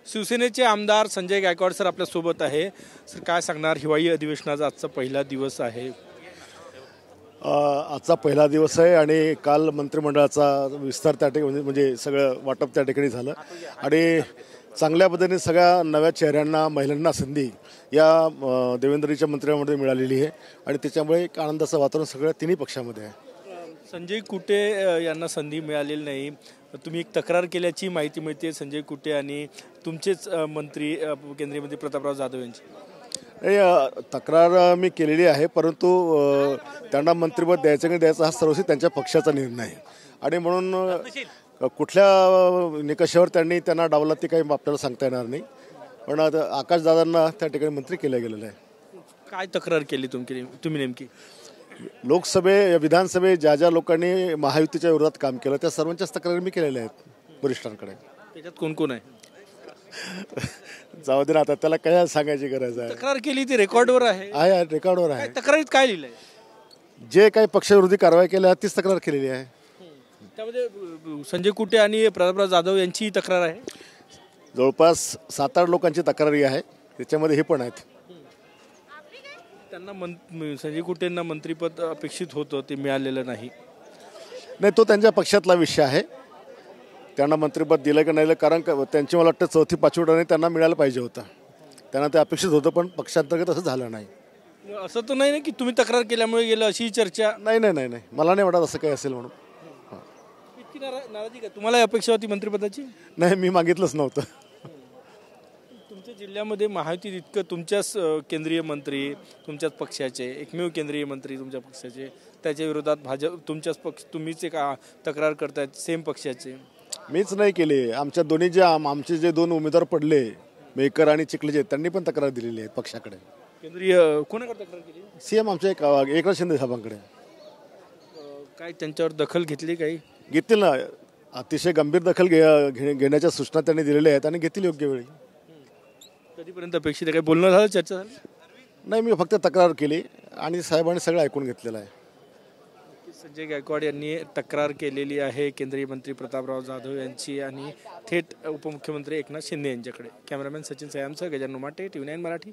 शिवसेनेचे आमदार संजय गायकवाड सर आपल्या सोबत आहे। सर काय सांगणार, हिवाळी अधिवेशनाचा आजचा पहिला दिवस आहे। आजचा पहिला दिवस आहे आणि काल मंत्रिमंडळाचा विस्तार त्या ठिकाणी म्हणजे सगळं वाटप त्या ठिकाणी झालं आणि चांगल्या पद्धतीने सगळ्या नव्या चेहऱ्यांना महिलांना संधी या देवेंद्रजीच्या मंत्रिमंडळामध्ये मिळालेली आहे आणि त्याच्यामुळे एक आनंदाचं वातावरण सगळ्या तिन्ही पक्षामध्ये आहे। संजय कुटे यांना संधी मिळालेली नाही, तुम्ही एक तक्रार केल्याची माहिती मिळते संजय कुटे आणि तुमचेच मंत्री केंद्रीय मंत्री प्रतापराव जाधव यांची। तक्रार मी केलेली आहे, परंतु त्यांना मंत्रिपद द्यायचं की द्यायचं हा सर्वस्वी त्यांच्या पक्षाचा निर्णय आहे आणि म्हणून कुठल्या निकषावर त्यांना डावला ते काही आपल्याला सांगता येणार नाही, पण आकाशदादांना त्या ठिकाणी मंत्री केलं गेलेलं आहे। काय तक्रार केली तुम्ही नेमकी? विधानसभे ज्या लोकांनी महायुतीच्या विरोधात काम केलं त्या सर्वांच्याच तक्रारी मी केलेल्या आहेत वरिष्ठांकडे। त्याच्यात कोण कोण आहे? जाऊ दे ना, आता त्याला काय सांगायची गरज आहे? तक्रार केली ती रेकॉर्डवर आहे रेकॉर्डवर आहे। तक्रारीत काय लिहिलंय? जे काही पक्षविरोधी कारवाई केल्या तीच तक्रार केलेली आहे। त्यामध्ये संजय कुटे आणि प्रतापराव जाधव यांची तक्रार आहे। जवळपास 7-8 लोकांची तक्रारी आहे, त्याच्यामध्ये हे पण आहेत। त्यांना संजय कुटेंना मंत्रिपद अपेक्षित होतं, ते मिळालेलं नाही। तो त्यांच्या पक्षातला विषय आहे, त्यांना मंत्रिपद दिलं की नाही, कारण त्यांची मला वाटतं 4थी-5वी टर्म त्यांना मिळायला पाहिजे होतं, त्यांना ते अपेक्षित होतं, पण पक्षांतर्गत असं झालं नाही। असं तर नाही ना की तुम्ही तक्रार केल्यामुळे गेलं अशी चर्चा? नाही, मला नाही वाटत असं काही असेल म्हणून। इतकी नाराजी का तुम्हाला? अपेक्षा होती मंत्रिपदाची? नाही, मी मागितलंच नव्हतं। तुमच्या जिल्ह्यामध्ये महायुतीत इतकं तुमच्याच केंद्रीय मंत्री तुमच्याच पक्षाचे, एकमेव केंद्रीय मंत्री तुमच्या पक्षाचे, त्याच्या विरोधात तुमच्याच पक्ष तुम्हीच एक तक्रार करतायत सेम पक्षाचे। मीच नाही केली, आमच्या दोन्ही आमचे जे 2 उमेदवार पडले, मेकर आणि चिखलीचे, त्यांनी पण तक्रार दिलेली आहे पक्षाकडे। केंद्रीय कोणाकडे तक्रार केली? सीएम आमच्या एकनाथ शिंदे साहेबांकडे। काय त्यांच्यावर दखल घेतली? काही घेतील ना, अतिशय गंभीर दखल घेण्याच्या सूचना त्यांनी दिलेल्या आहेत आणि घेतील योग्य वेळी। कधीपर्यंत अपेक्षित आहे? काही बोलणं झालं, चर्चा झाली? नाही, मी फक्त तक्रार केली आणि साहेबांनी सगळं ऐकून घेतलेलं आहे। संजय गायकवाड यांनी तक्रार केलेली आहे केंद्रीय मंत्री प्रतापराव जाधव यांची आणि थेट उपमुख्यमंत्री एकनाथ शिंदे यांच्याकडे। कॅमेरामॅन सचिन सयामसह गजानन उमाटे, TV9 मराठी।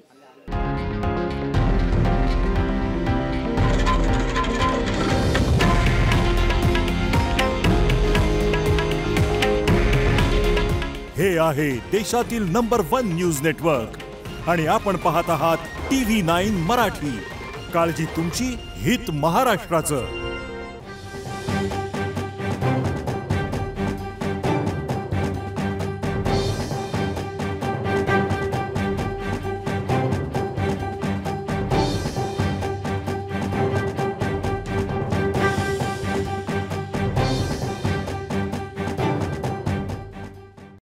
हे आहे देशातील नंबर 1 न्यूज नेटवर्क आणि आपण पाहत आहात TV9 मराठी। काळजी तुमची, हित महाराष्ट्राचं।